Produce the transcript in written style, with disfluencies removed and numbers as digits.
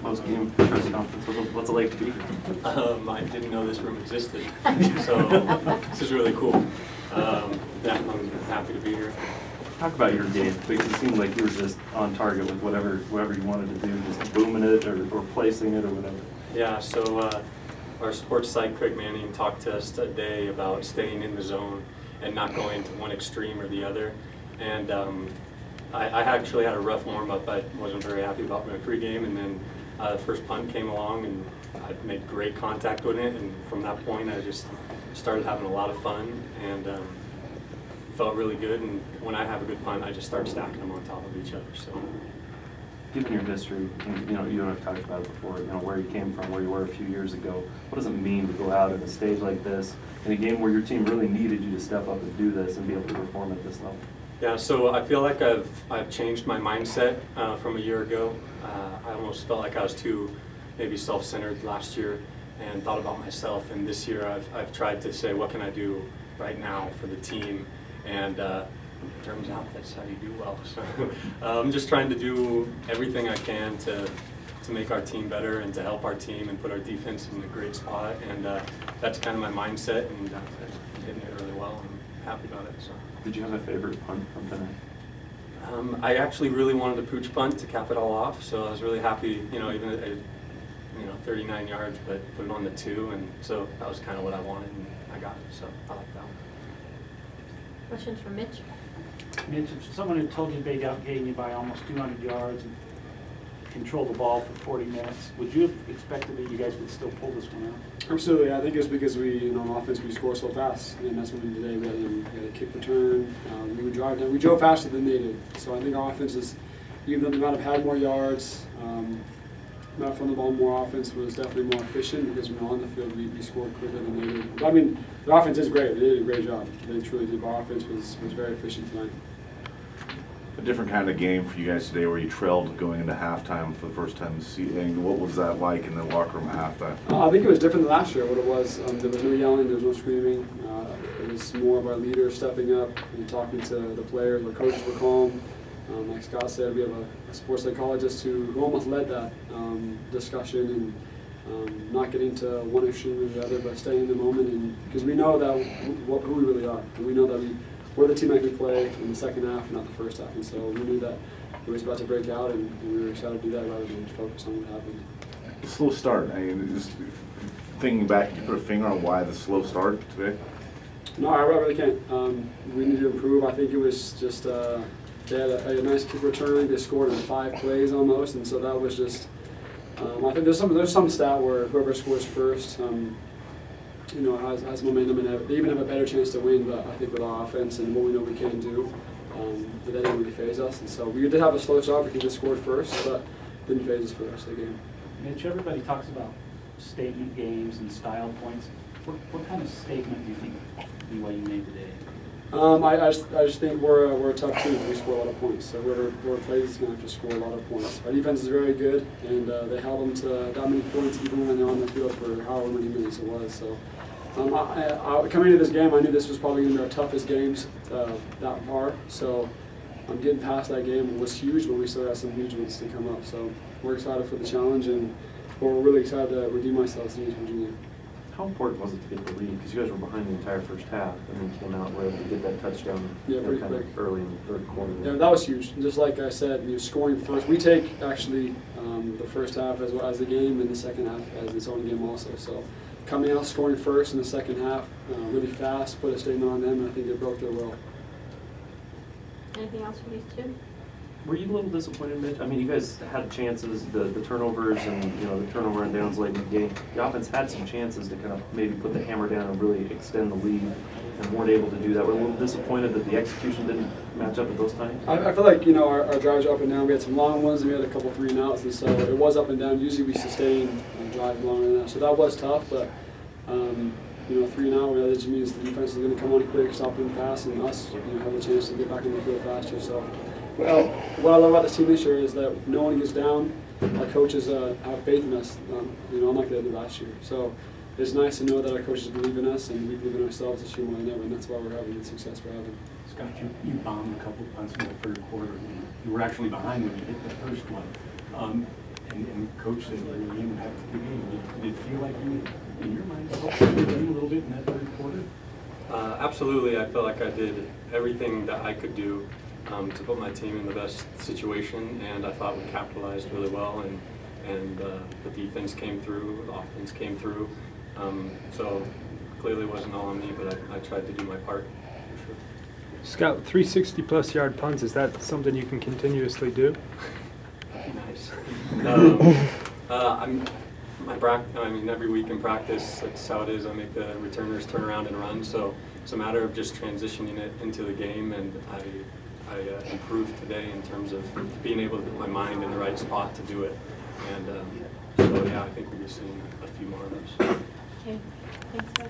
post-game press conference? What's it like to be here? I didn't know this room existed, so this is really cool. Yeah, I'm happy to be here. Talk about your game, because it seemed like you were just on target with whoever you wanted to do, just booming it or placing it or whatever. Yeah, so our sports site, Craig Manning, talked to us today about staying in the zone and not going to one extreme or the other. And I actually had a rough warm-up. I wasn't very happy about my pregame, and then the first punt came along, and I made great contact with it. And from that point, I just started having a lot of fun and felt really good. And when I have a good punt, I just start stacking them on top of each other. So, given your history, you know, you and I've talked about it before. You know, where you came from, where you were a few years ago. What does it mean to go out at a stage like this in a game where your team really needed you to step up and do this and be able to perform at this level? Yeah, so I feel like I've changed my mindset from a year ago. I almost felt like I was too maybe self-centered last year and thought about myself. And this year I've tried to say, what can I do right now for the team? And turns out that's how you do well. So I'm just trying to do everything I can to make our team better and to help our team and put our defense in a great spot. And that's kind of my mindset, and I'm hitting it really well. I'm happy about it. So. Did you have a favorite punt from tonight? I actually really wanted a pooch punt to cap it all off, so I was really happy, you know, even at 39 yards, but put it on the 2, and so that was kind of what I wanted, and I got it, so I like that one. Questions for Mitch? Mitch, if someone had told you they'd outgain you by almost 200 yards and control the ball for 40 minutes, would you have expected that you guys would still pull this one out? Absolutely. I think it's because on offense we score so fast, and that's what we did today. We had a kick return. We would drive down. We drove faster than they did. So I think our offense is, even though they might have had more yards, might have thrown the ball more, offense was definitely more efficient because on the field we scored quicker than they did. But I mean, the offense is great. They did a great job. They truly did. Our offense was very efficient tonight. A different kind of game for you guys today, where you trailed going into halftime for the first time this season. What was that like in the locker room at halftime? I think it was different than last year. What it was, there was no yelling, there was no screaming. It was more of our leaders stepping up and talking to the players. The coaches were calm. Like Scott said, we have a sports psychologist who almost led that discussion and not getting to one extreme or the other, but staying in the moment. And because we know that who we really are, and we know that we're the team that can play in the second half, not the first half. And so we knew that it was about to break out, and we were excited to do that rather than focus on what happened. The slow start. I mean, just thinking back, can you put a finger on why the slow start today? No, I really can't. We need to improve. I think it was just they had a nice kick return. They scored in 5 plays almost, and so that was just. I think there's some stat where whoever scores first, has momentum, and they even have a better chance to win. But I think with our offense and what we know we can do, that didn't really phase us. And so we did have a slow start because they scored first, but didn't phase us for the rest of the game. Mitch, everybody talks about statement games and style points. What kind of statement do you think BYU made today? I just think we're a tough team. We score a lot of points. So whoever plays is going to have to score a lot of points. Our defense is very good, and they held them to that many points even when they're on the field for however many minutes it was. So coming into this game, I knew this was probably going to be our toughest games that far. So getting past that game was huge, but we still got some huge ones to come up. So we're excited for the challenge, and we're really excited to redeem ourselves against Virginia. How important was it to get the lead? Because you guys were behind the entire first half and then came out and were able to get that touchdown pretty quick early in the third quarter. Yeah, that was huge. Just like I said, scoring first. We take actually the first half as well as the game, and the second half as its own game also. So coming out, scoring first in the second half, really fast, put a statement on them, and I think they broke their will. Anything else for these two? Were you a little disappointed, Mitch? I mean, you guys had chances, the turnovers and the turnover and downs late in the game. The offense had some chances to kind of maybe put the hammer down and really extend the lead, and weren't able to do that. We're a little disappointed that the execution didn't match up at those times. I feel like our drives are up and down. We had some long ones, and we had a couple 3-and-outs, and so it was up and down. Usually we sustain and drive long and out, so that was tough. But 3-and-out, that just means the defense is going to come on quick, stop them fast, and us have a chance to get back in the field faster. So. Well, what I love about this team this year is that no one gets down. Our coaches have faith in us, unlike they did last year. So it's nice to know that our coaches believe in us, and we believe in ourselves this year more than ever, and that's why we're having the success we're having. Scott, you bombed a couple punts in the third quarter. You were actually behind when you hit the first one. And coach said, well, you didn't have to game. Did it feel like you, in your mind, helped the game a little bit in that third quarter? Absolutely. I felt like I did everything that I could do to put my team in the best situation, and I thought we capitalized really well, and the defense came through, the offense came through. So clearly it wasn't all on me, but I tried to do my part, for sure. Scout, 360-plus yard punts, is that something you can continuously do? Nice. I mean, every week in practice, that's how it is. I make the returners turn around and run. So it's a matter of just transitioning it into the game, and I improved today in terms of being able to put my mind in the right spot to do it. And so yeah, I think we'll be seeing a few more of those. Okay, thanks guys.